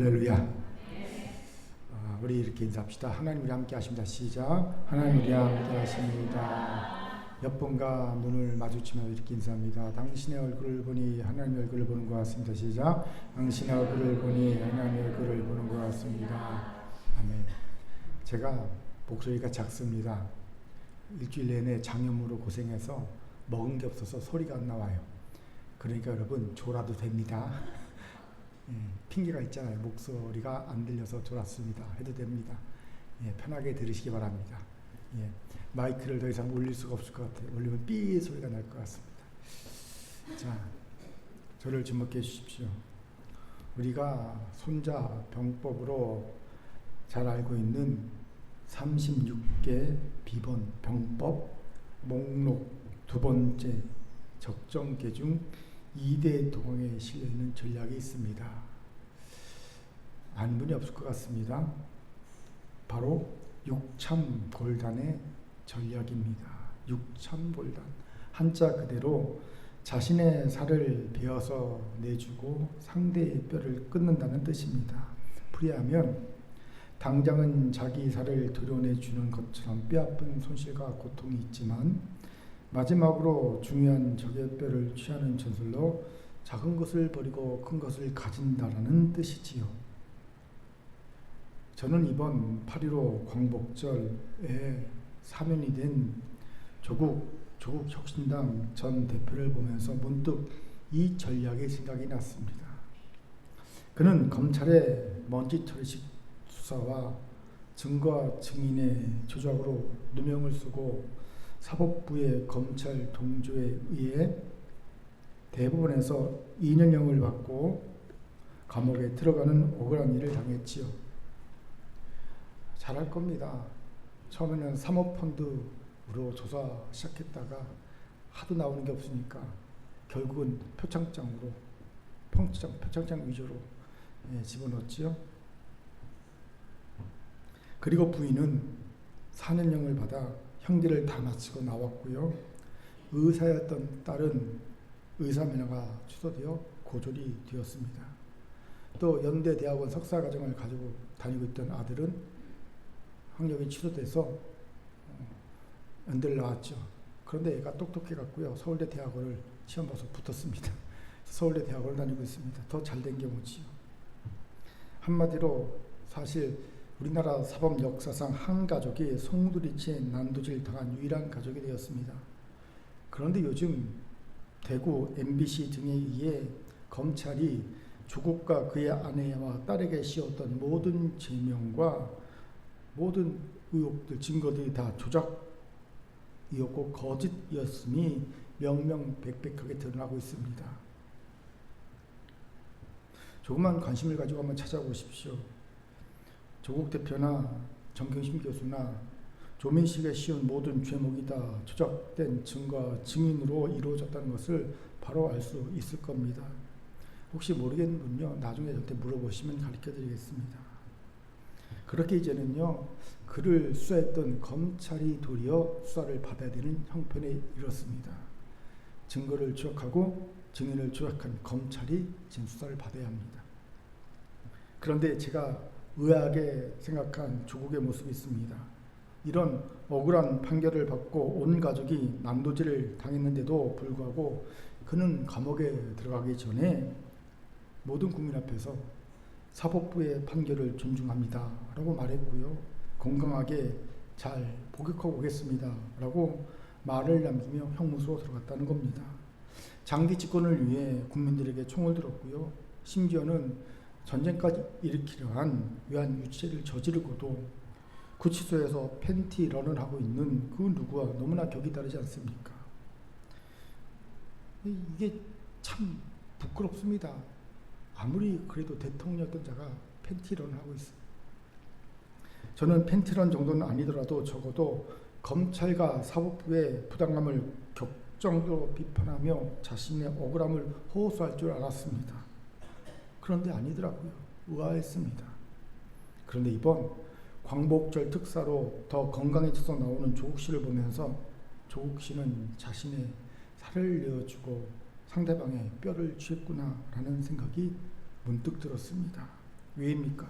할렐루야. 우리 이렇게 인사합시다. 하나님 우리 함께 하십니다. 시작. 하나님 우리 함께 하십니다. 옆분과 눈을 마주치며 이렇게 인사합니다. 당신의 얼굴을 보니 하나님의 얼굴을 보는 것 같습니다. 시작. 당신의 얼굴을 보니 하나님의 얼굴을 보는 것 같습니다. 아멘. 제가 목소리가 작습니다. 일주일 내내 장염으로 고생해서 먹은 게 없어서 소리가 안 나와요. 그러니까 여러분 졸아도 됩니다. 핑계가 있잖아요. 목소리가 안 들려서 졸았습니다. 해도 됩니다. 편하게 들으시기 바랍니다. 마이크를 더 이상 올릴 수가 없을 것 같아요. 올리면 삐 소리가 날 것 같습니다. 자, 저를 주목해 주십시오. 우리가 손자 병법으로 잘 알고 있는 36개 비번 병법 목록 두 번째 적정계 중 2대 도강에 실려있는 전략이 있습니다. 아는 분이 없을 것 같습니다. 바로 육참골단의 전략입니다. 육참골단. 한자 그대로 자신의 살을 베어서 내주고 상대의 뼈를 끊는다는 뜻입니다. 풀이하면 당장은 자기 살을 도려내주는 것처럼 뼈아픈 손실과 고통이 있지만 마지막으로 중요한 적의 뼈를 취하는 전술로 작은 것을 버리고 큰 것을 가진다라는 뜻이지요. 저는 이번 8.15 광복절에 사면이 된 조국 혁신당 전 대표를 보면서 문득 이 전략의 생각이 났습니다. 그는 검찰의 먼지털이식 수사와 증거와 증인의 조작으로 누명을 쓰고 사법부의 검찰 동조에 의해 대법원에서 2년형을 받고 감옥에 들어가는 억울한 일을 당했지요. 잘할 겁니다. 처음에는 사모펀드로 조사 시작했다가 하도 나오는 게 없으니까 결국은 표창장 위조로 집어넣었지요. 그리고 부인은 4년형을 받아 형기를 다 마치고 나왔고요. 의사였던 딸은 의사면허가 취소되어 고졸이 되었습니다. 또 연대대학원 석사과정을 가지고 다니고 있던 아들은 학력이 취소돼서 연대를 나왔죠. 그런데 얘가 똑똑해갖고요. 서울대 대학원을 시험 봐서 붙었습니다. 서울대 대학원을 다니고 있습니다. 더 잘된 경우지요. 한마디로 사실 우리나라 사법 역사상 한 가족이 송두리째 난도질 당한 유일한 가족이 되었습니다. 그런데 요즘 대구 MBC 등에 의해 검찰이 조국과 그의 아내와 딸에게 씌웠던 모든 제명과 모든 의혹들, 증거들이 다 조작이었고 거짓이었음이 명명백백하게 드러나고 있습니다. 조금만 관심을 가지고 한번 찾아보십시오. 조국 대표나 정경심 교수나 조민식에 씌운 모든 죄목이 다 조작된 증거와 증인으로 이루어졌다는 것을 바로 알 수 있을 겁니다. 혹시 모르겠는 분요, 나중에 저한테 물어보시면 가르쳐 드리겠습니다. 그렇게 이제는요, 그를 수사했던 검찰이 도리어 수사를 받아야 되는 형편에 이르렀습니다. 증거를 조작하고 증인을 조작한 검찰이 지금 수사를 받아야 합니다. 그런데 제가 의아하게 생각한 조국의 모습이 있습니다. 이런 억울한 판결을 받고 온 가족이 난도질을 당했는데도 불구하고 그는 감옥에 들어가기 전에 모든 국민 앞에서 사법부의 판결을 존중합니다 라고 말했고요. 건강하게 잘 복역하고 오겠습니다 라고 말을 남기며 형무소로 들어갔다는 겁니다. 장기 집권을 위해 국민들에게 총을 들었고요. 심지어는 전쟁까지 일으키려 한 외환 유치를 저지르고도 구치소에서 팬티런을 하고 있는 그 누구와 너무나 격이 다르지 않습니까? 이게 참 부끄럽습니다. 아무리 그래도 대통령이었던 자가 팬티런을 하고 있어요. 저는 팬티런 정도는 아니더라도 적어도 검찰과 사법부의 부당함을 격정적으로 비판하며 자신의 억울함을 호소할 줄 알았습니다. 그런데 아니더라고요. 의아했습니다. 그런데 이번 광복절 특사로 더 건강해져서 나오는 조국 씨를 보면서 조국 씨는 자신의 살을 내어주고 상대방의 뼈를 취했구나 라는 생각이 문득 들었습니다. 왜입니까?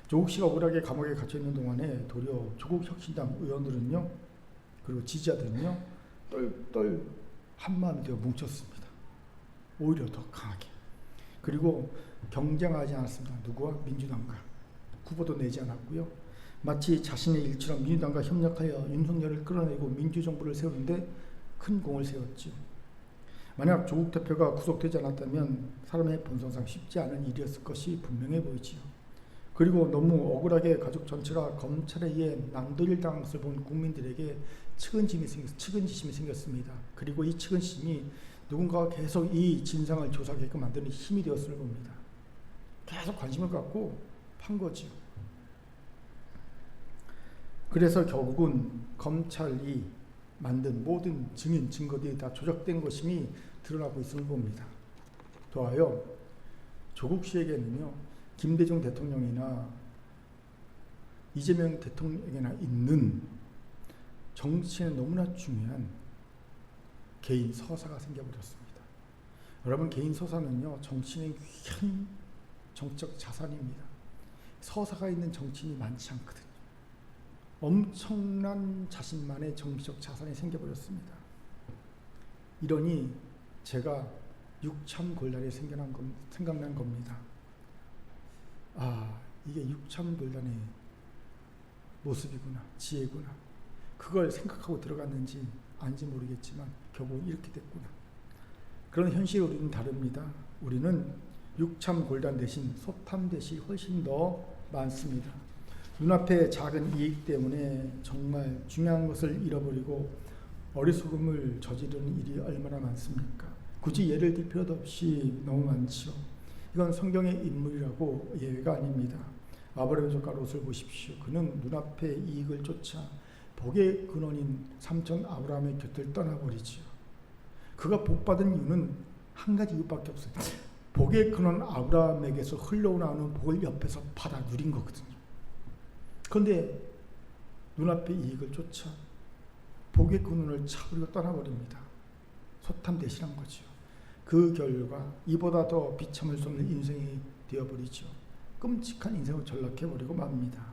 조국 씨가 억울하게 감옥에 갇혀 있는 동안에 도리어 조국 혁신당 의원들은요, 그리고 지지자들은요, 똘똘 한마음이 되어 뭉쳤습니다. 오히려 더 강하게. 그리고 경쟁하지 않았습니다. 누구와? 민주당과. 후보도 내지 않았고요. 마치 자신의 일처럼 민주당과 협력하여 윤석열을 끌어내고 민주정부를 세우는데 큰 공을 세웠죠. 만약 조국 대표가 구속되지 않았다면 사람의 본성상 쉽지 않은 일이었을 것이 분명해 보이지요. 그리고 너무 억울하게 가족 전체가 검찰에 의해 난도질 당한 것을 본 국민들에게 측은지심이 생겼습니다. 그리고 이 측은심이 누군가가 계속 이 진상을 조사하게끔 만드는 힘이 되었을 겁니다. 계속 관심을 갖고 판 거죠. 그래서 결국은 검찰이 만든 모든 증인, 증거들이 다 조작된 것임이 드러나고 있음을 봅니다. 더하여 조국 씨에게는요, 김대중 대통령이나 이재명 대통령에게나 있는 정치에 너무나 중요한 개인 서사가 생겨버렸습니다. 여러분, 개인 서사는요, 정치인의 귀한 정치적 자산입니다. 서사가 있는 정치인이 많지 않거든요. 엄청난 자신만의 정치적 자산이 생겨버렸습니다. 이러니 제가 육참골단이 생각난 겁니다. 아, 이게 육참골단의 모습이구나, 지혜구나. 그걸 생각하고 들어갔는지 아닌지 모르겠지만 결국 이렇게 됐구나. 그런 현실이 우리는 다릅니다. 우리는 육참골단 대신 소탐대시 훨씬 더 많습니다. 눈앞의 작은 이익 때문에 정말 중요한 것을 잃어버리고 어리석음을 저지르는 일이 얼마나 많습니까? 굳이 예를 들 필요도 없이 너무 많죠. 이건 성경의 인물이라고 예외가 아닙니다. 아브라함의 조카 롯을 보십시오. 그는 눈앞의 이익을 쫓아 복의 근원인 삼촌 아브라함의 곁을 떠나버리죠. 그가 복받은 이유는 한 가지 이유밖에 없어요. 복의 근원 아브라함에게서 흘러나오는 복을 옆에서 받아 누린 거거든요. 그런데 눈앞의 이익을 쫓아 복의 근원을 차버리고 떠나버립니다. 소탐대실한 거죠. 그 결과 이보다 더 비참할 수 없는 인생이 되어버리죠. 끔찍한 인생을 전락해버리고 맙니다.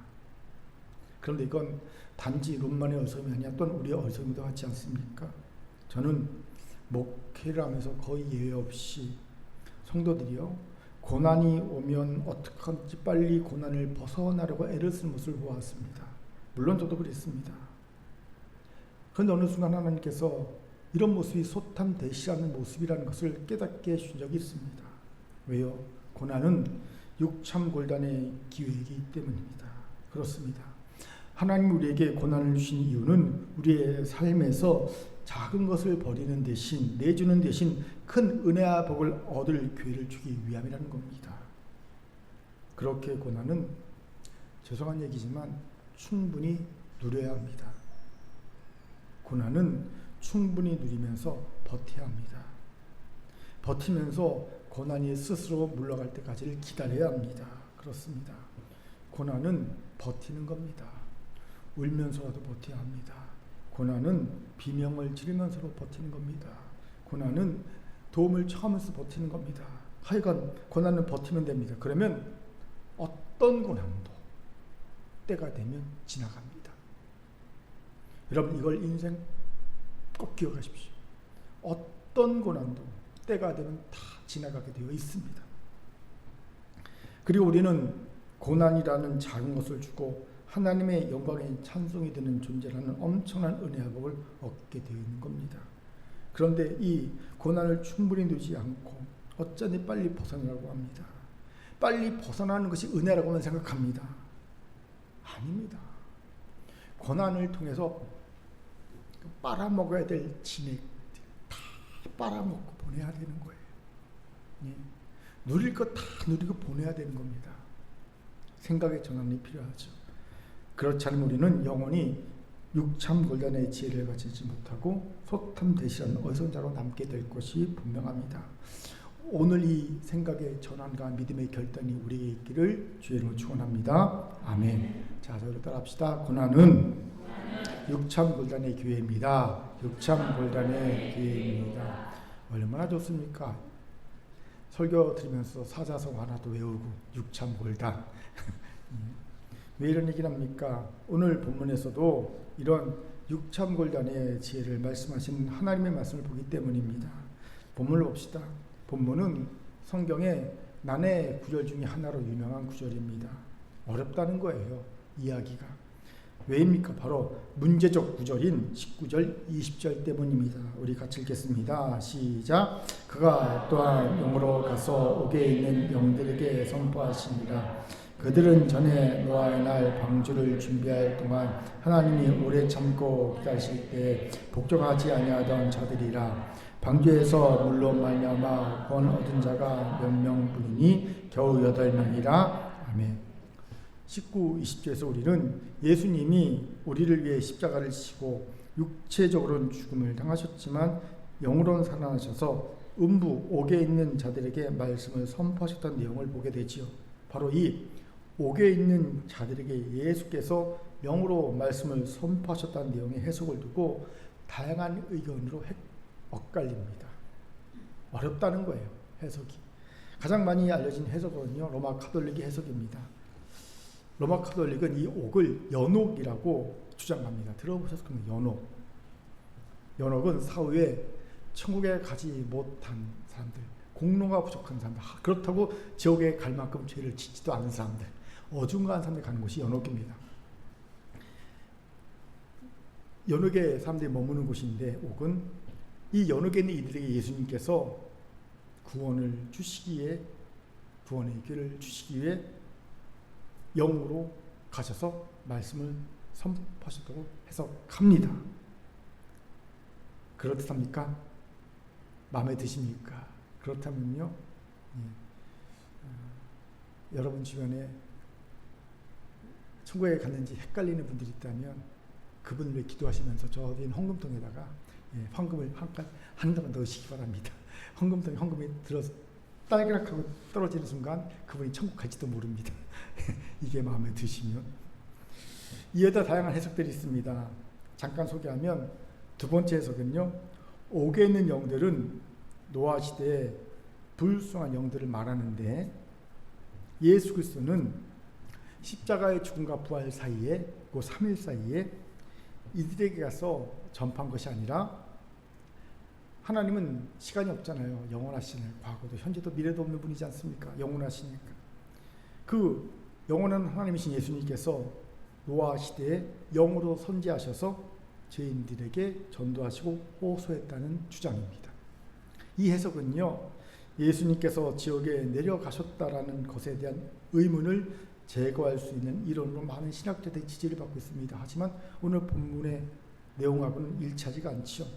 그런데 이건 단지 롯만의 어리석음이 아니라 또한 우리의 어리석음도 같지 않습니까? 저는 목회를 하면서 거의 예외 없이 성도들이요, 고난이 오면 어떻게든지 빨리 고난을 벗어나려고 애를 쓰는 모습을 보았습니다. 물론 저도 그랬습니다. 그런데 어느 순간 하나님께서 이런 모습이 소탐대시하는 모습이라는 것을 깨닫게 해주신 적이 있습니다. 왜요? 고난은 육참골단의 기회이기 때문입니다. 그렇습니다. 하나님 우리에게 고난을 주신 이유는 우리의 삶에서 작은 것을 버리는 대신, 내주는 대신 큰 은혜와 복을 얻을 기회를 주기 위함이라는 겁니다. 그렇게 고난은 죄송한 얘기지만 충분히 누려야 합니다. 고난은 충분히 누리면서 버텨야 합니다. 버티면서 고난이 스스로 물러갈 때까지를 기다려야 합니다. 그렇습니다. 고난은 버티는 겁니다. 울면서라도 버텨야 합니다. 고난은 비명을 지르면서도 버티는 겁니다. 고난은 도움을 청하면서 버티는 겁니다. 하여간 고난은 버티면 됩니다. 그러면 어떤 고난도 때가 되면 지나갑니다. 여러분, 이걸 인생 꼭 기억하십시오. 어떤 고난도 때가 되면 다 지나가게 되어 있습니다. 그리고 우리는 고난이라는 작은 것을 주고 하나님의 영광의 찬송이 되는 존재라는 엄청난 은혜와 복을 얻게 되어 있는 겁니다. 그런데 이 고난을 충분히 누리지 않고 어쩌니 빨리 벗어나라고 합니다. 빨리 벗어나는 것이 은혜라고만 생각합니다. 아닙니다. 고난을 통해서 빨아먹어야 될 진액 다 빨아먹고 보내야 되는 거예요. 예. 누릴 것 다 누리고 보내야 되는 겁니다. 생각의 전환이 필요하죠. 그렇지 않으면 우리는 영원히 육참골단의 지혜를 가지지 못하고 소탐대실한 어리석은 자로 남게 될 것이 분명합니다. 오늘 이 생각의 전환과 믿음의 결단이 우리에게 있기를 주의 이름으로 축원합니다. 아멘. 자, 저를 따라합시다. 고난은 육참골단의 기회입니다. 육참골단의 기회입니다. 얼마나 좋습니까? 설교 들으면서 사자성 하나도 외우고 육참골단, 왜 이런 얘기를 합니까? 오늘 본문에서도 이런 육참골단의 지혜를 말씀하신 하나님의 말씀을 보기 때문입니다. 본문을 봅시다. 본문은 성경의 난해 구절 중에 하나로 유명한 구절입니다. 어렵다는 거예요, 이야기가. 왜입니까? 바로 문제적 구절인 19절 20절 때문입니다. 우리 같이 읽겠습니다. 시작. 그가 또한 영으로 가서 옥에 있는 영들에게 선포하시니라. 그들은 전에 노아의 날 방주를 준비할 동안 하나님이 오래 참고 기다리실 때 복종하지 아니하던 자들이라. 방주에서 물로 말미암아 권 얻은 자가 몇 명뿐이니 겨우 8명이라. 아멘. 19, 20절에서 우리는 예수님이 우리를 위해 십자가를 지시고 육체적으로는 죽음을 당하셨지만 영으로는 살아나셔서 음부 옥에 있는 자들에게 말씀을 선포하셨다는 내용을 보게 되지요. 바로 이 옥에 있는 자들에게 예수께서 영으로 말씀을 선포하셨다는 내용의 해석을 두고 다양한 의견으로 엇갈립니다. 어렵다는 거예요, 해석이. 가장 많이 알려진 해석은요, 로마 가톨릭의 해석입니다. 로마 가톨릭은 이 옥을 연옥이라고 주장합니다. 들어보셨을 겁니다. 연옥. 연옥은 사후에 천국에 가지 못한 사람들, 공로가 부족한 사람들, 그렇다고 지옥에 갈 만큼 죄를 짓지도 않은 사람들, 어중간한 사람들이 가는 곳이 연옥입니다. 연옥에 사람들이 머무는 곳인데, 옥은 이 연옥에 있는 이들에게 예수님께서 구원의 길을 주시기 위해 영으로 가셔서 말씀을 선포하셨다고 해석합니다. 그렇답니까? 마음에 드십니까? 그렇다면요, 여러분 주변에 천국에 갔는지 헷갈리는 분들이 있다면 그분을 위해 기도하시면서 저 뒤에 헌금통에다가 헌금을 한 단만 넣으시기 바랍니다. 헌금이 딸그락하고 떨어지는 순간 그분이 천국 갈지도 모릅니다. 이게 마음에 드시면. 이에다 다양한 해석들이 있습니다. 잠깐 소개하면, 두 번째 해석은요, 옥에 있는 영들은 노아 시대에 불순한 영들을 말하는데, 예수 그리스도는 십자가의 죽음과 부활 사이에, 그 3일 사이에 이들에게 가서 전파한 것이 아니라, 하나님은 시간이 없잖아요. 영원하시네. 과거도 현재도 미래도 없는 분이지 않습니까? 영원하시니까. 그 영원한 하나님이신 예수님께서 노아 시대에 영으로 선지하셔서 죄인들에게 전도하시고 호소했다는 주장입니다. 이 해석은요, 예수님께서 지옥에 내려가셨다라는 것에 대한 의문을 제거할 수 있는 이론으로 많은 신학자들의 지지를 받고 있습니다. 하지만 오늘 본문의 내용하고는 일치하지가 않죠.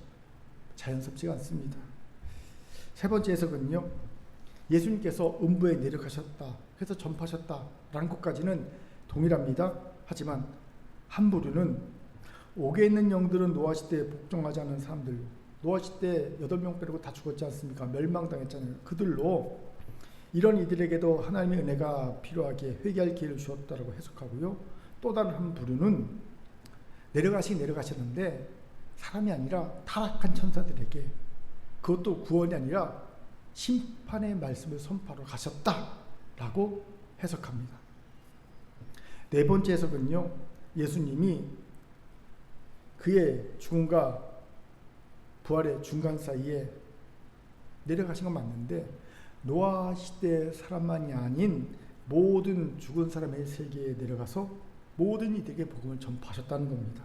자연스럽지가 않습니다. 세 번째 해석은요, 예수님께서 음부에 내려가셨다, 그래서 전파하셨다라는 것까지는 동일합니다. 하지만 한 부류는 옥에 있는 영들은 노아 시대에 복종하지 않은 사람들, 노아 시대 8명 빼고 다 죽었지 않습니까? 멸망당했잖아요. 그들로 이런 이들에게도 하나님의 은혜가 필요하게 회개할 기회를 주었다라고 해석하고요. 또 다른 한 부류는 내려가셨는데 사람이 아니라 타락한 천사들에게, 그것도 구원이 아니라 심판의 말씀을 선포하러 가셨다라고 해석합니다. 네 번째 해석은요, 예수님이 그의 죽음과 부활의 중간 사이에 내려가신 건 맞는데 노아 시대 사람만이 아닌 모든 죽은 사람의 세계에 내려가서 모든 이들에게 복음을 전파하셨다는 겁니다.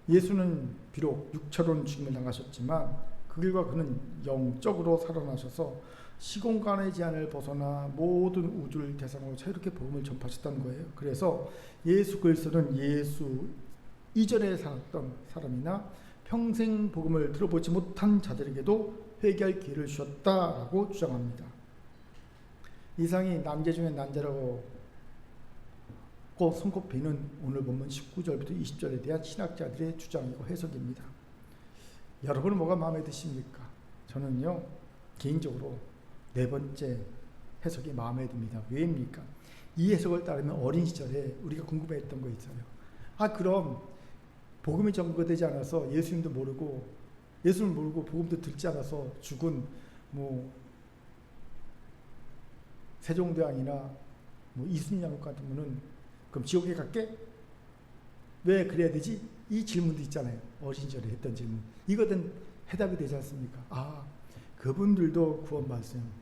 예수는 비록 육체로는 죽임을 당하셨지만 그 결과 그는 영적으로 살아나셔서 시공간의 제한을 벗어나 모든 우주를 대상으로 자유롭게 복음을 전파하셨다는 거예요. 그래서 예수 그리스도는 예수 이전에 살았던 사람이나 평생 복음을 들어보지 못한 자들에게도 회개할 기회를 주셨다라고 주장합니다. 이상이 난제 중에 난제라고 손꼽히는 오늘 본문 19절부터 20절에 대한 신학자들의 주장이고 해석입니다. 여러분은 뭐가 마음에 드십니까? 저는요, 개인적으로 네 번째 해석이 마음에 듭니다. 왜입니까? 이 해석을 따르면 어린 시절에 우리가 궁금해했던 거 있어요. 그럼 복음이 전거되지 않아서 예수님을 모르고 복음도 듣지 않아서 죽은 세종대왕이나 이순신 장군 같은 분은 그럼 지옥에 갈게? 왜 그래야 되지? 이 질문도 있잖아요. 어린 시절에 했던 질문. 이거든 해답이 되지 않습니까? 아, 그분들도 구원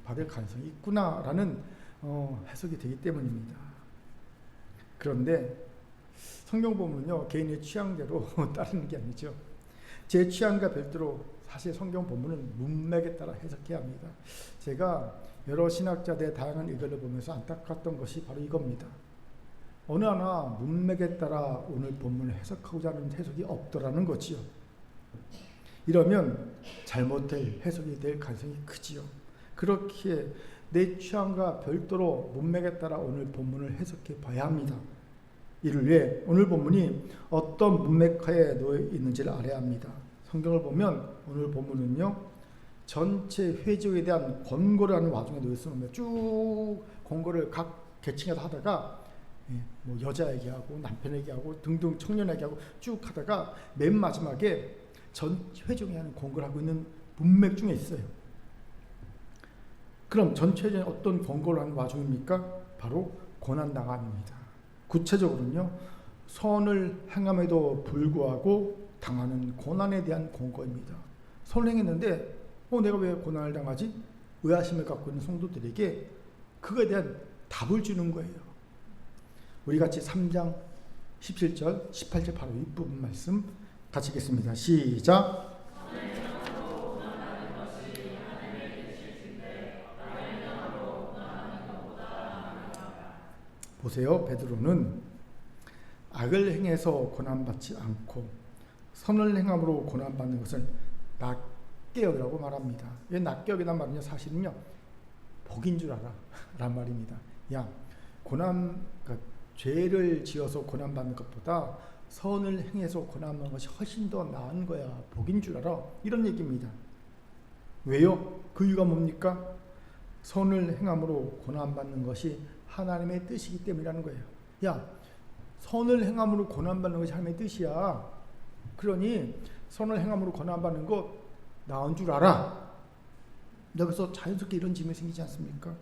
받을 가능성이 있구나라는 해석이 되기 때문입니다. 그런데 성경 본문은요, 개인의 취향대로 따르는 게 아니죠. 제 취향과 별도로 사실 성경 본문은 문맥에 따라 해석해야 합니다. 제가 여러 신학자들의 다양한 의견을 보면서 안타까웠던 것이 바로 이겁니다. 어느 하나 문맥에 따라 오늘 본문을 해석하고자 하는 해석이 없더라는 거지요. 이러면 잘못될 해석이 될 가능성이 크지요. 그렇기에 내 취향과 별도로 문맥에 따라 오늘 본문을 해석해 봐야 합니다. 이를 위해 오늘 본문이 어떤 문맥하에 놓여 있는지를 알아야 합니다. 성경을 보면 오늘 본문은요, 전체 회족에 대한 권고를 하는 와중에 놓여 있습니다. 쭉 권고를 각 계층에서 하다가 뭐 여자에게 하고 남편에게 하고 등등 청년에게 하고 쭉 하다가 맨 마지막에 전 회중에 하는 권고를 하고 있는 문맥 중에 있어요. 그럼 전체적인 어떤 권고를 하는 와중입니까? 바로 고난당함입니다. 구체적으로는요, 선을 행함에도 불구하고 당하는 고난에 대한 권고입니다. 선을 행했는데 내가 왜 고난을 당하지? 의아심을 갖고 있는 성도들에게 그거에 대한 답을 주는 거예요. 우리 같이 3장 17절, 18절 바로 이 부분 말씀 같이 읽겠습니다. 시작. 보세요. 베드로는 악을 행해서 고난받지 않고 선을 행함으로 고난받는 것을 낫게 여기라고 말합니다. 이 낫게 여기란 말은요, 사실은요, 복인 줄 알아 란 말입니다. 야, 그러니까 죄를 지어서 고난받는 것보다 선을 행해서 고난받는 것이 훨씬 더 나은 거야. 복인 줄 알아. 이런 얘기입니다. 왜요? 그 이유가 뭡니까? 선을 행함으로 고난받는 것이 하나님의 뜻이기 때문이라는 거예요. 야, 선을 행함으로 고난받는 것이 하나님의 뜻이야. 그러니 선을 행함으로 고난받는 것 나은 줄 알아. 여기서 자연스럽게 이런 질문이 생기지 않습니까?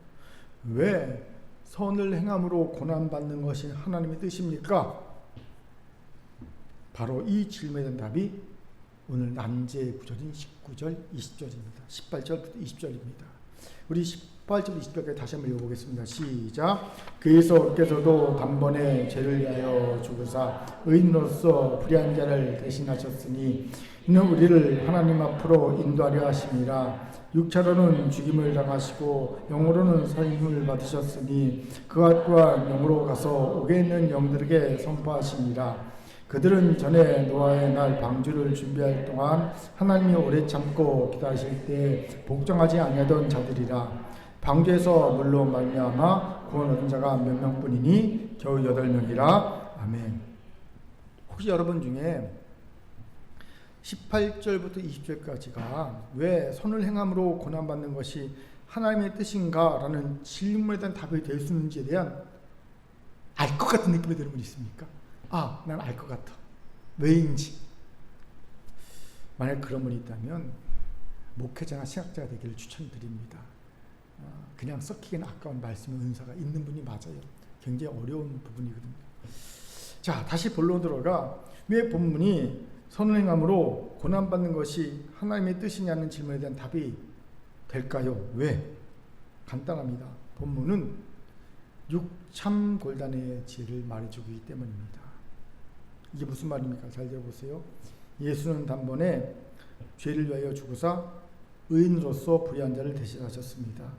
왜 선을 행함으로 고난받는 것이 하나님의 뜻입니까? 바로 이 질문에 대한 답이 오늘 난제의 구절인 19절, 20절입니다. 18절부터 20절입니다. 우리 18절, 20절까지 다시 한번 읽어보겠습니다. 시작. 그리스도께서도 단번에 죄를 위하여 죽으사 의인으로서 불의한 자를 대신하셨으니 이는 우리를 하나님 앞으로 인도하려 하심이라. 육체로는 죽임을 당하시고 영으로는 살림을 받으셨으니 그것 또한 영으로 가서 옥에 있는 영들에게 선포하시니라. 그들은 전에 노아의 날 방주를 준비할 동안 하나님이 오래 참고 기다리실 때 복종하지 아니하던 자들이라. 방주에서 물로 말미암아 구원 얻은 자가 몇 명뿐이니 겨우 8명이라. 아멘. 혹시 여러분 중에 18절부터 20절까지가 왜 선을 행함으로 고난받는 것이 하나님의 뜻인가? 라는 질문에 대한 답이 될 수 있는지에 대한 알 것 같은 느낌이 드는 분 있습니까? 아, 난 알 것 같아. 왜인지. 만약 그런 분이 있다면 목회자나 신학자가 되기를 추천드립니다. 그냥 썩히기는 아까운 말씀의 은사가 있는 분이 맞아요. 굉장히 어려운 부분이거든요. 자, 다시 본론 들어가 왜 본문이 선을 행함으로 고난받는 것이 하나님의 뜻이냐는 질문에 대한 답이 될까요? 왜? 간단합니다. 본문은 육참골단의 지혜를 말해주고 있기 때문입니다. 이게 무슨 말입니까? 잘 들어보세요. 예수는 단번에 죄를 위하여 죽으사 의인으로서 불의한 자를 대신하셨습니다.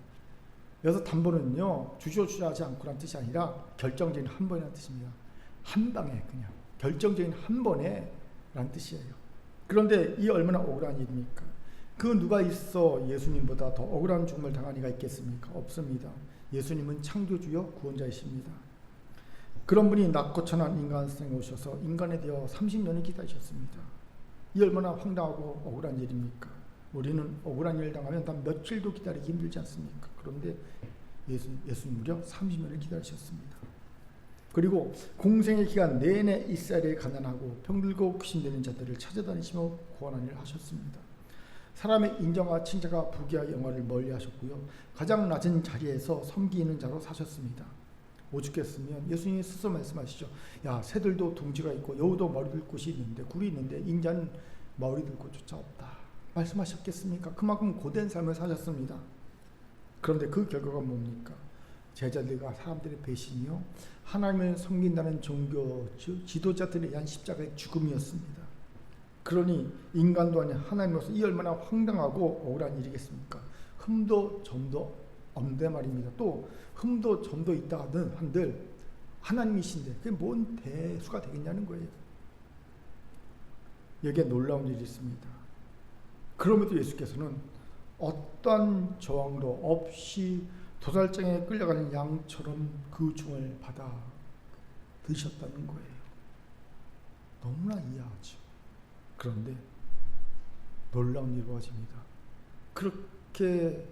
여기서 단번은요, 주저주저하지 않고란 뜻이 아니라 결정적인 한 번이라는 뜻입니다. 한 방에 그냥 결정적인 한 번에 라는 뜻이에요. 그런데 이 얼마나 억울한 일입니까? 그 누가 있어 예수님보다 더 억울한 죽음을 당한 이가 있겠습니까? 없습니다. 예수님은 창조주요 구원자이십니다. 그런 분이 낮고 천한 인간성에 오셔서 인간에 되어 30년을 기다리셨습니다. 이 얼마나 황당하고 억울한 일입니까? 우리는 억울한 일을 당하면 단 며칠도 기다리기 힘들지 않습니까? 그런데 예수님 무려 30년을 기다리셨습니다. 그리고 공생의 기간 내내 이스라엘에 가난하고 병들고 귀신되는 자들을 찾아다니시며 구원하는 일을 하셨습니다. 사람의 인정과 칭찬과 부귀와 영화를 멀리하셨고요. 가장 낮은 자리에서 섬기는 자로 사셨습니다. 오죽했으면 예수님이 스스로 말씀하시죠. 야, 새들도 둥지가 있고 여우도 머리 들 곳이 있는데 굴이 있는데 인자는 머리 들 곳조차 없다 말씀하셨겠습니까? 그만큼 고된 삶을 사셨습니다. 그런데 그 결과가 뭡니까? 제자들과 사람들의 배신이요, 하나님을 섬긴다는 종교 지도자들에 의한 십자가의 죽음이었습니다. 그러니 인간도 아닌 하나님으로서 이 얼마나 황당하고 억울한 일이겠습니까? 흠도 점도 없는데 말입니다. 또 흠도 점도 있다 한들 하나님이신데 그게 뭔 대수가 되겠냐는 거예요. 여기에 놀라운 일이 있습니다. 그럼에도 예수께서는 어떠한 저항도 없이 도살장에 끌려가는 양처럼 그 죽음을 받아 드셨다는 거예요. 너무나 이해하죠. 그런데 놀라운 일이 벌어집니다. 그렇게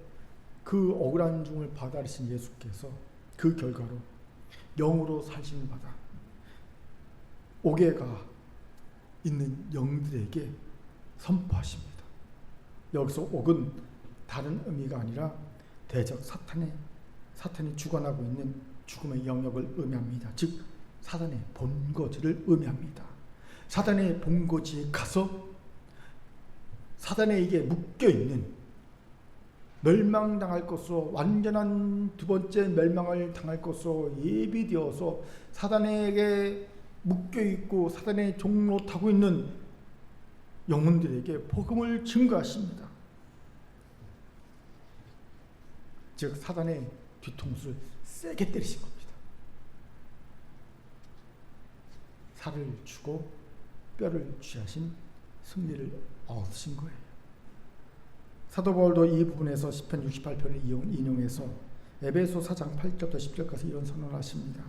그 억울한 죽음을 받아들이신 예수께서 그 결과로 영으로 살심을 받아 옥에가 있는 영들에게 선포하십니다. 여기서 옥은 다른 의미가 아니라 대적 사탄이 주관하고 있는 죽음의 영역을 의미합니다. 즉 사단의 본거지를 의미합니다. 사단의 본거지에 가서 사단에게 묶여있는 멸망당할 것으로, 완전한 두 번째 멸망을 당할 것으로 예비되어서 사단에게 묶여있고 사단의 종로 타고 있는 영혼들에게 복음을 증거하십니다. 즉 사단의 뒤통수를 세게 때리신 겁니다. 살을 주고 뼈를 취하신 승리를 얻으신 거예요. 사도 바울도 이 부분에서 시편 68편을 인용해서 에베소 4장 8절부터 10절까지 이런 선언을 하십니다.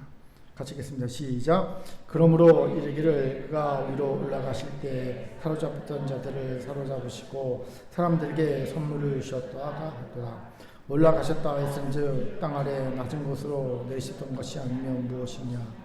같이 읽겠습니다. 시작. 그러므로 이르기를 그가 위로 올라가실 때 사로잡혔던 자들을 사로잡으시고 사람들에게 선물을 주셨다가 하더라. 올라가셨다 했은즉 땅 아래 낮은 곳으로 내리셨던 것이 아니면 무엇이냐.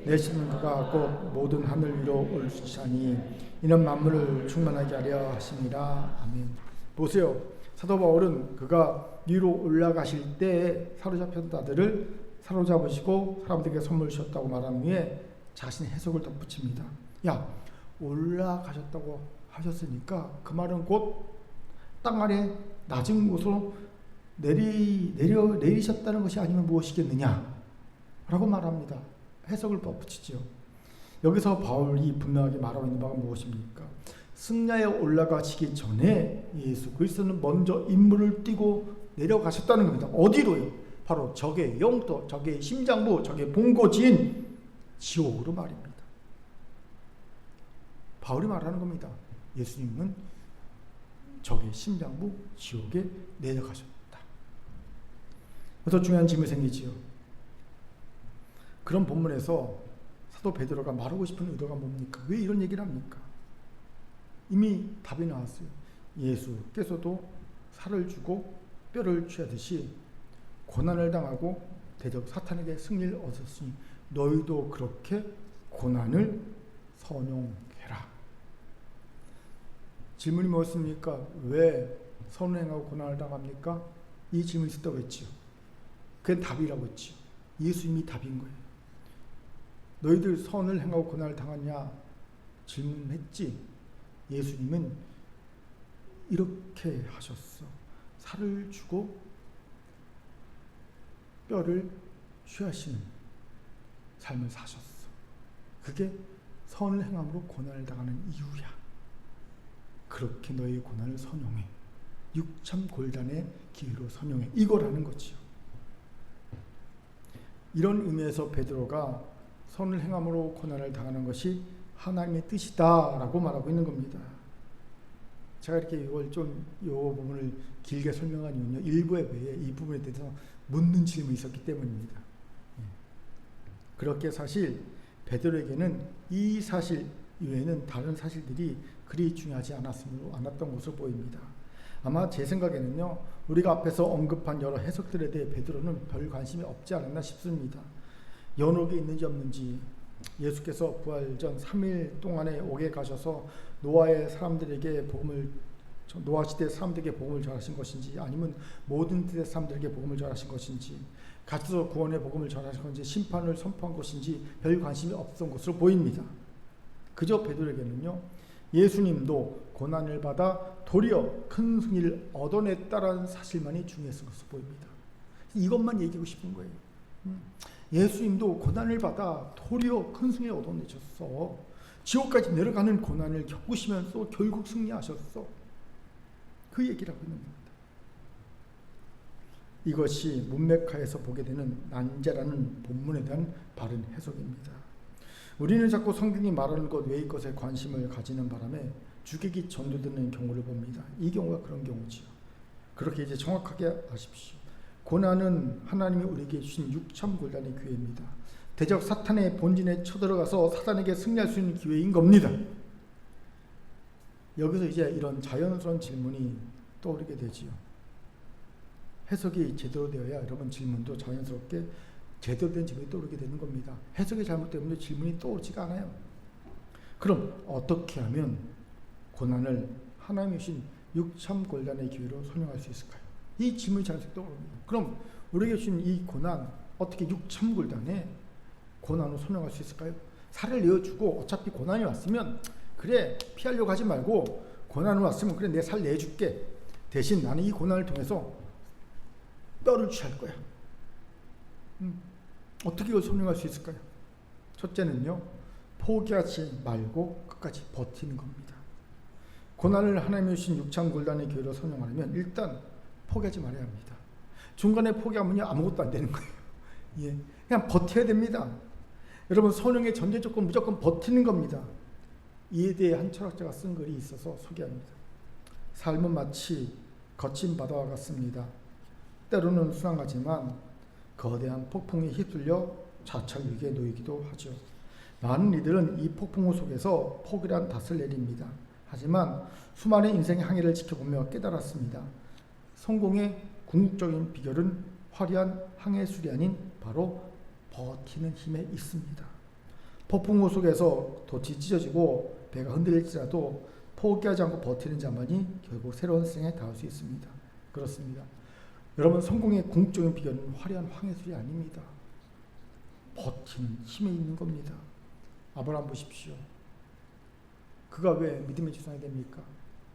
내리시는 그가 곧 모든 하늘 위로 올리시니 이는 만물을 충만하게 하려 하심이라. 아멘. 보세요. 사도 바울은 그가 위로 올라가실 때 사로잡혔던 자들을 사로잡으시고 사람들에게 선물 주셨다고 말한 후에 자신의 해석을 덧붙입니다. 야, 올라가셨다고 하셨으니까 그 말은 곧 땅 아래 낮은 곳으로 내리셨다는 것이 아니면 무엇이겠느냐 라고 말합니다. 해석을 덧붙이죠. 여기서 바울이 분명하게 말하고 있는 바가 무엇입니까? 승야에 올라가시기 전에 예수 그리스도는 먼저 임무를 띠고 내려가셨다는 겁니다. 어디로요? 바로 적의 영도, 적의 심장부, 적의 본거지인 지옥으로 말입니다. 바울이 말하는 겁니다. 예수님은 적의 심장부 지옥에 내려가셨다. 더 중요한 질문이 생기지요. 그런 본문에서 사도 베드로가 말하고 싶은 의도가 뭡니까? 왜 이런 얘기를 합니까? 이미 답이 나왔어요. 예수께서도 살을 주고 뼈를 취하듯이 고난을 당하고 대적 사탄에게 승리를 얻었으니 너희도 그렇게 고난을 선용해라. 질문이 무엇입니까? 왜 선을 행하고 고난을 당합니까? 이 질문이 있었다고 했지요. 그게 답이라고 했지요. 예수님이 답인 거예요. 너희들 선을 행하고 고난을 당하냐 질문했지. 예수님은 이렇게 하셨어. 살을 주고 뼈를 취하시는 삶을 사셨어. 그게 선을 행함으로 고난을 당하는 이유야. 그렇게 너희의 고난을 선용해. 육참 골단의 기회로 선용해. 이거라는 거지요. 이런 의미에서 베드로가 선을 행함으로 고난을 당하는 것이 하나님의 뜻이다라고 말하고 있는 겁니다. 제가 이렇게 이걸 좀 이 부분을 길게 설명한 이유는요, 일부에 외에 이 부분에 대해서 묻는 질문이 있었기 때문입니다. 그렇게 사실 베드로에게는 이 사실 이외에는 다른 사실들이 그리 중요하지 않았던 것으로 보입니다. 아마 제 생각에는요, 우리가 앞에서 언급한 여러 해석들에 대해 베드로는 별 관심이 없지 않았나 싶습니다. 연옥이 있는지 없는지, 예수께서 부활 전 3일 동안에 옥에 가셔서 노아 시대 사람들에게 복음을 전하신 것인지, 아니면 모든 시대 사람들에게 복음을 전하신 것인지, 가서 구원의 복음을 전하신 건지 심판을 선포한 것인지 별 관심이 없던 것으로 보입니다. 그저 베드로에게는요, 예수님도 고난을 받아 도리어 큰 승리를 얻어냈다라는 사실만이 중요했을 것으로 보입니다. 이것만 얘기하고 싶은 거예요. 예수님도 고난을 받아 도리어 큰 승리를 얻어내셨어. 지옥까지 내려가는 고난을 겪으시면서 결국 승리하셨어. 그 얘기를 하고 있는 겁니다. 이것이 문맥하에서 보게 되는 난제라는 본문에 대한 바른 해석입니다. 우리는 자꾸 성경이 말하는 것 외의 것에 관심을 가지는 바람에 주객이 전도되는 경우를 봅니다. 이 경우가 그런 경우지요. 그렇게 이제 정확하게 아십시오. 고난은 하나님이 우리에게 주신 육참곤란의 기회입니다. 대적 사탄의 본진에 쳐들어가서 사탄에게 승리할 수 있는 기회인 겁니다. 여기서 이제 이런 자연스러운 질문이 떠오르게 되지요. 해석이 제대로 되어야 여러분 질문도 자연스럽게 제대로 된 질문이 떠오르게 되는 겁니다. 해석이 잘못되면 질문이 떠오르지가 않아요. 그럼 어떻게 하면 고난을 하나님이 주신 육참곤란의 기회로 선용할 수 있을까요? 이 질문이 자연스럽게 떠오릅니다. 그럼 우리에게 주신 이 고난, 어떻게 육참곤란에 고난으로 선용할 수 있을까요? 살을 내어주고 어차피 고난이 왔으면 그래 피하려고 하지 말고 고난이 왔으면 그래 내 살 내줄게. 대신 나는 이 고난을 통해서 뼈를 취할 거야. 어떻게 이걸 설명할 수 있을까요? 첫째는요, 포기하지 말고 끝까지 버티는 겁니다. 고난을 하나님이 주신 육참곤란의 기회로 설명하려면 일단 포기하지 말아야 합니다. 중간에 포기하면요 아무것도 안 되는 거예요. 예, 그냥 버텨야 됩니다. 여러분, 선행의 전제 조건 무조건 버티는 겁니다. 이에 대해 한 철학자가 쓴 글이 있어서 소개합니다. 삶은 마치 거친 바다와 같습니다. 때로는 수상하지만 거대한 폭풍에 휩쓸려 자착 위기에 놓이기도 하죠. 많은 이들은 이 폭풍우 속에서 포기란 닷을 내립니다. 하지만 수많은 인생의 항해를 지켜보며 깨달았습니다. 성공의 궁극적인 비결은 화려한 항해술이 아닌 바로 버티는 힘에 있습니다. 폭풍우 속에서 돛이 찢어지고 배가 흔들릴지라도 포기하지 않고 버티는 자만이 결국 새로운 생에 닿을 수 있습니다. 그렇습니다. 여러분, 성공의 궁극적인 비결은 화려한 항해술이 아닙니다. 버티는 힘에 있는 겁니다. 아브라함 보십시오. 그가 왜 믿음의 조상이 됩니까?